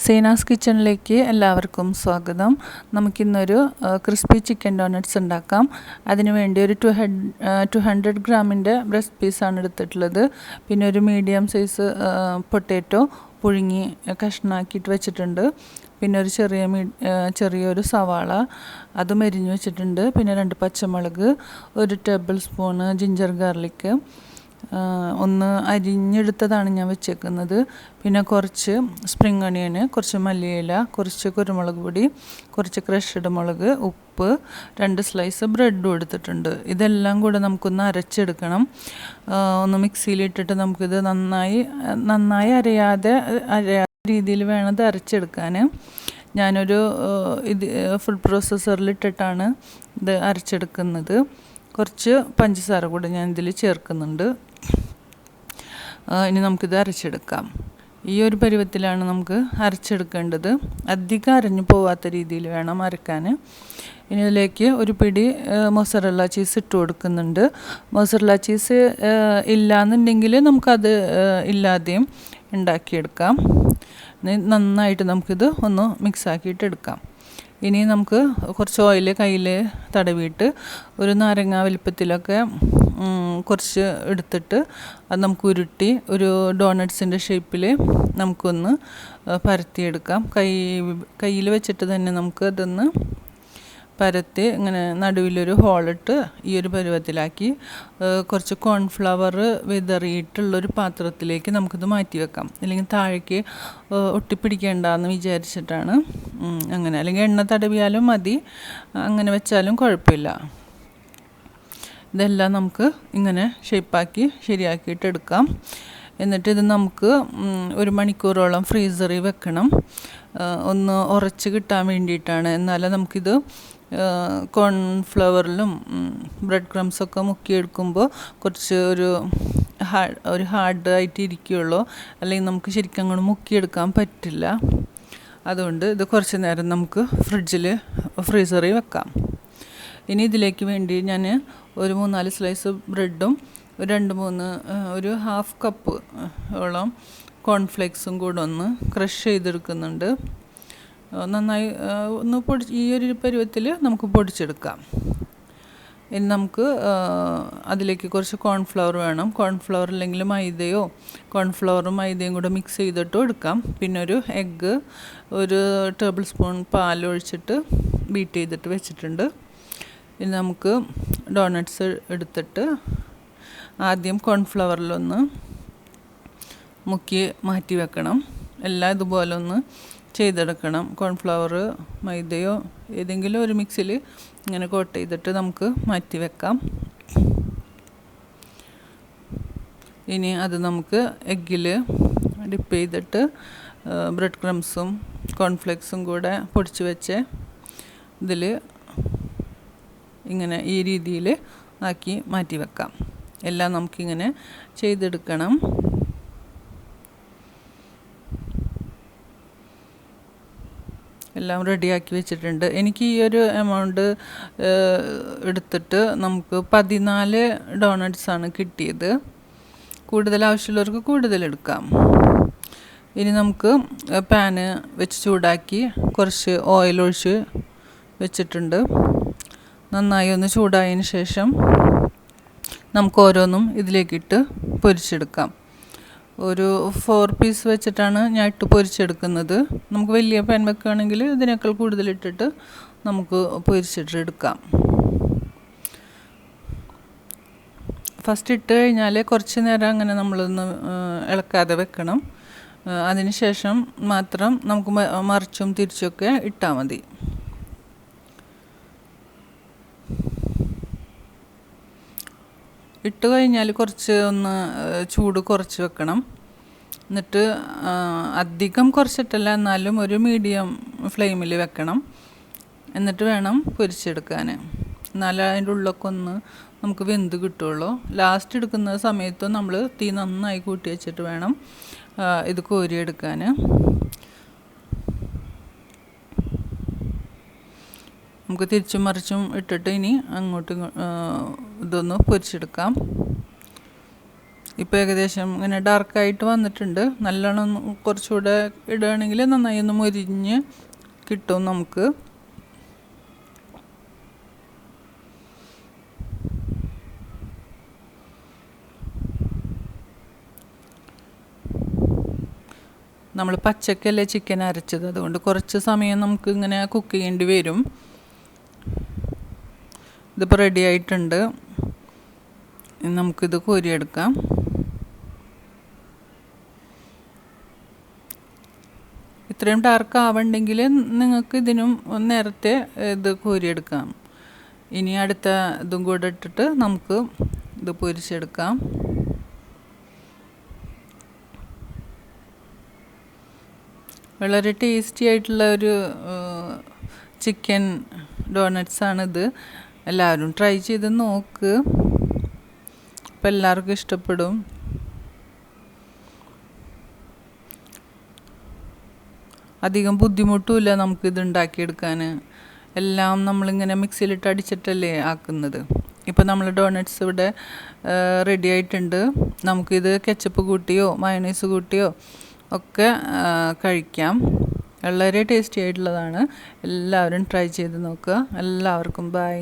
സീനാസ് കിച്ചണിലേക്ക് എല്ലാവർക്കും സ്വാഗതം. നമുക്കിന്നൊരു ക്രിസ്പി ചിക്കൻ ഡോണറ്റ്സ് ഉണ്ടാക്കാം. അതിനു വേണ്ടി ഒരു 200 ഗ്രാമിൻ്റെ ബ്രസ്റ്റ് പീസാണ് എടുത്തിട്ടുള്ളത്. പിന്നെ ഒരു മീഡിയം സൈസ് പൊട്ടാറ്റോ പുഴുങ്ങി കഷ്ണാക്കിയിട്ട് വെച്ചിട്ടുണ്ട്. പിന്നെ ഒരു ചെറിയൊരു സവാള അത് മരിഞ്ഞ് വെച്ചിട്ടുണ്ട്. പിന്നെ 2 പച്ചമുളക്, 1 ടേബിൾ സ്പൂണ് ജിഞ്ചർ ഗാർലിക്ക്, ഒന്ന് അരിഞ്ഞെടുത്തതാണ് ഞാൻ വെച്ചേക്കുന്നത്. പിന്നെ കുറച്ച് സ്പ്രിംഗ് ഒണിയന്, കുറച്ച് മല്ലിയില, കുറച്ച് കുരുമുളക് പൊടി, കുറച്ച് ക്രഷ്ഡ് മുളക്, ഉപ്പ്, 2 സ്ലൈസ് ബ്രെഡും എടുത്തിട്ടുണ്ട്. ഇതെല്ലാം കൂടെ നമുക്കൊന്ന് അരച്ചെടുക്കണം. ഒന്ന് മിക്സിയിലിട്ടിട്ട് നമുക്കിത് നന്നായി അരയാതെ രീതിയിൽ വേണം ഇത് അരച്ചെടുക്കാൻ. ഞാനൊരു ഫുഡ് പ്രോസസ്സറിലിട്ടിട്ടാണ് ഇത് അരച്ചെടുക്കുന്നത്. കുറച്ച് പഞ്ചസാര കൂടെ ഞാൻ ഇതിൽ ചേർക്കുന്നുണ്ട്. ഇനി നമുക്കിത് അരച്ചെടുക്കാം. ഈ ഒരു പരുവത്തിലാണ് നമുക്ക് അരച്ചെടുക്കേണ്ടത്. അധികം അരഞ്ഞു പോവാത്ത രീതിയിൽ വേണം അരക്കാൻ. ഇനി ഇതിലേക്ക് ഒരു പിടി മൊസറല്ല ചീസ് ഇട്ട് കൊടുക്കുന്നുണ്ട്. മൊസറല്ല ചീസ് ഇല്ലയെന്നുണ്ടെങ്കിൽ നമുക്കത് ഇല്ലാതെയും ഉണ്ടാക്കിയെടുക്കാം. നന്നായിട്ട് നമുക്കിത് ഒന്ന് മിക്സാക്കിയിട്ട് എടുക്കാം. ഇനി നമുക്ക് കുറച്ച് ഓയിൽ കയ്യിൽ തടവിയിട്ട് ഒരു നാരങ്ങ വലിപ്പത്തിലൊക്കെ കുറച്ച് എടുത്തിട്ട് അത് നമുക്ക് ഉരുട്ടി ഒരു ഡോണറ്റ്സിൻ്റെ ഷേപ്പിൽ നമുക്കൊന്ന് പരത്തിയെടുക്കാം. കയ്യിൽ വെച്ചിട്ട് തന്നെ നമുക്ക് അതൊന്ന് പരത്തി ഇങ്ങനെ നടുവിലൊരു ഹോളിട്ട് ഈ ഒരു പരുവത്തിലാക്കി കുറച്ച് കോൺഫ്ലവർ വിതറിയിട്ടുള്ളൊരു പാത്രത്തിലേക്ക് നമുക്കിത് മാറ്റി വെക്കാം. അല്ലെങ്കിൽ താഴേക്ക് ഒട്ടിപ്പിടിക്കേണ്ടെന്ന് വിചാരിച്ചിട്ടാണ് അങ്ങനെ. അല്ലെങ്കിൽ എണ്ണ തടവിയാലും മതി, അങ്ങനെ വെച്ചാലും കുഴപ്പമില്ല. ഇതെല്ലാം നമുക്ക് ഇങ്ങനെ ഷേപ്പാക്കി ശരിയാക്കിയിട്ട് എടുക്കാം. എന്നിട്ട് ഇത് നമുക്ക് 1 മണിക്കൂറോളം ഫ്രീസറിൽ വെക്കണം. ഒന്ന് ഉറച്ച് കിട്ടാൻ വേണ്ടിയിട്ടാണ്. എന്നാലേ നമുക്കിത് കോൺഫ്ലവറിലും ബ്രെഡ് ക്രംസൊക്കെ മുക്കിയെടുക്കുമ്പോൾ കുറച്ച് ഒരു ഹാർഡായിട്ട് ഇരിക്കുകയുള്ളൂ. അല്ലെങ്കിൽ നമുക്ക് ശരിക്കും അങ്ങോട്ട് മുക്കിയെടുക്കാൻ പറ്റില്ല. അതുകൊണ്ട് ഇത് കുറച്ച് നേരം നമുക്ക് ഫ്രീസറിൽ വെക്കാം. ഇനി ഇതിലേക്ക് വേണ്ടി ഞാൻ ഒരു 3-4 സ്ലൈസ് ബ്രെഡും ഒരു 1/2 കപ്പ് ഓളം കോൺഫ്ലേക്സും കൂടെ ഒന്ന് ക്രഷ് ചെയ്തെടുക്കുന്നുണ്ട്. നന്നായി ഒന്ന് ഈ ഒരു പരുവത്തിൽ നമുക്ക് പൊടിച്ചെടുക്കാം. ഇനി നമുക്ക് അതിലേക്ക് കുറച്ച് കോൺഫ്ലവർ വേണം. കോൺഫ്ലവർ അല്ലെങ്കിൽ മൈദയോ കോൺഫ്ലവറും മൈദയും കൂടെ മിക്സ് ചെയ്തിട്ടും എടുക്കാം. പിന്നെ ഒരു എഗ്ഗ്, 1 ടേബിൾ സ്പൂൺ പാൽ ഒഴിച്ചിട്ട് ബീറ്റ് ചെയ്തിട്ട് വെച്ചിട്ടുണ്ട്. ഇനി നമുക്ക് ഡോണറ്റ്സ് എടുത്തിട്ട് ആദ്യം കോൺഫ്ലവറിലൊന്ന് മുക്കി മാറ്റി വെക്കണം. എല്ലാം ഇതുപോലെ ഒന്ന് ചെയ്തെടുക്കണം. കോൺഫ്ലവർ മൈദയോ ഏതെങ്കിലും ഒരു മിക്സിൽ ഇങ്ങനെ കോട്ട് ചെയ്തിട്ട് നമുക്ക് മാറ്റി വെക്കാം. ഇനി അത് നമുക്ക് എഗ്ഗിൽ ഡിപ്പ് ചെയ്തിട്ട് ബ്രെഡ് ക്രംസും കോൺഫ്ലേക്സും കൂടെ പൊടിച്ച് വെച്ച് ഇതിൽ ഇങ്ങനെ ഈ രീതിയിൽ ആക്കി മാറ്റി വെക്കാം. എല്ലാം നമുക്കിങ്ങനെ ചെയ്തെടുക്കണം. എല്ലാം റെഡിയാക്കി വെച്ചിട്ടുണ്ട്. എനിക്ക് ഈ ഒരു എമൗണ്ട് എടുത്തിട്ട് നമുക്ക് 14 ഡോണറ്റ്സാണ് കിട്ടിയത്. കൂടുതൽ ആവശ്യമുള്ളവർക്ക് കൂടുതൽ എടുക്കാം. ഇനി നമുക്ക് പാന് വെച്ച് ചൂടാക്കി കുറച്ച് ഓയിൽ ഒഴിച്ച് വെച്ചിട്ടുണ്ട്. നന്നായി ഒന്ന് ചൂടായതിന് ശേഷം നമുക്ക് ഓരോന്നും ഇതിലേക്കിട്ട് പൊരിച്ചെടുക്കാം. ഒരു 4 പീസ് വെച്ചിട്ടാണ് ഞാൻ ഇട്ട് പൊരിച്ചെടുക്കുന്നത്. നമുക്ക് വലിയ പാൻ വെക്കുകയാണെങ്കിൽ ഇതിനേക്കാൾ കൂടുതലിട്ടിട്ട് നമുക്ക് പൊരിച്ചിട്ട് എടുക്കാം. ഫസ്റ്റ് ഇട്ട് കഴിഞ്ഞാൽ കുറച്ച് നേരം അങ്ങനെ നമ്മളൊന്ന് ഇളക്കാതെ വെക്കണം. അതിന് ശേഷം മാത്രം നമുക്ക് മറിച്ചും തിരിച്ചൊക്കെ ഇട്ടാൽ മതി. ഇട്ട് കഴിഞ്ഞാൽ കുറച്ച് ഒന്ന് ചൂട് കുറച്ച് വെക്കണം. എന്നിട്ട് അധികം കുറച്ചിട്ടല്ല, എന്നാലും ഒരു മീഡിയം ഫ്ലെയിമിൽ വെക്കണം. എന്നിട്ട് വേണം പൊരിച്ചെടുക്കാൻ. എന്നാലും അതിൻ്റെ ഉള്ളൊക്കെ ഒന്ന് നമുക്ക് വെന്ത് കിട്ടുള്ളൂ. ലാസ്റ്റ് എടുക്കുന്ന സമയത്ത് നമ്മൾ തീ നന്നായി കൂട്ടി വെച്ചിട്ട് വേണം ഇത് കോരിയെടുക്കാൻ. നമുക്ക് തിരിച്ചും മറിച്ചും ഇട്ടിട്ട് ഇനി അങ്ങോട്ട് ഇതൊന്ന് പൊരിച്ചെടുക്കാം. ഇപ്പോൾ ഏകദേശം ഇങ്ങനെ ഡാർക്കായിട്ട് വന്നിട്ടുണ്ട്. നല്ലോണം കുറച്ചുകൂടെ ഇടുകയാണെങ്കിൽ നന്നായി ഒന്ന് മൊരിഞ്ഞ് കിട്ടും നമുക്ക്. നമ്മൾ പച്ചക്കല്ലേ ചിക്കൻ അരച്ചത്, അതുകൊണ്ട് കുറച്ച് സമയം നമുക്ക് ഇങ്ങനെ കുക്ക് ചെയ്യേണ്ടി വരും. ഇതിപ്പോൾ റെഡി ആയിട്ടുണ്ട്. നമുക്കിത് കോരിയെടുക്കാം. ഇത്രയും ഡാർക്ക് ആവണ്ടെങ്കിൽ നിങ്ങൾക്ക് ഇതിനും നേരത്തെ ഇത് കോരിയെടുക്കാം. ഇനി അടുത്ത ഇതും കൂടെ ഇട്ടിട്ട് നമുക്ക് ഇത് പൊരിച്ചെടുക്കാം. വളരെ ടേസ്റ്റി ആയിട്ടുള്ള ഒരു ചിക്കൻ ഡോണറ്റ്സാണിത്. എല്ലാവരും ട്രൈ ചെയ്ത് നോക്ക്. അപ്പോൾ എല്ലാവർക്കും ഇഷ്ടപ്പെടും. അധികം ബുദ്ധിമുട്ടുമില്ല നമുക്കിത് ഉണ്ടാക്കിയെടുക്കാൻ. എല്ലാം നമ്മളിങ്ങനെ മിക്സിയിലിട്ട് അടിച്ചിട്ടല്ലേ ആക്കുന്നത്. ഇപ്പോൾ നമ്മൾ ഡോണറ്റ്സ് ഇവിടെ റെഡി ആയിട്ടുണ്ട്. നമുക്കിത് കെച്ചപ്പ് കൂട്ടിയോ മയോണൈസ് കൂട്ടിയോ ഒക്കെ കഴിക്കാം. വളരെ ടേസ്റ്റി ആയിട്ടുള്ളതാണ്. എല്ലാവരും ട്രൈ ചെയ്ത് നോക്കുക. എല്ലാവർക്കും ബൈ.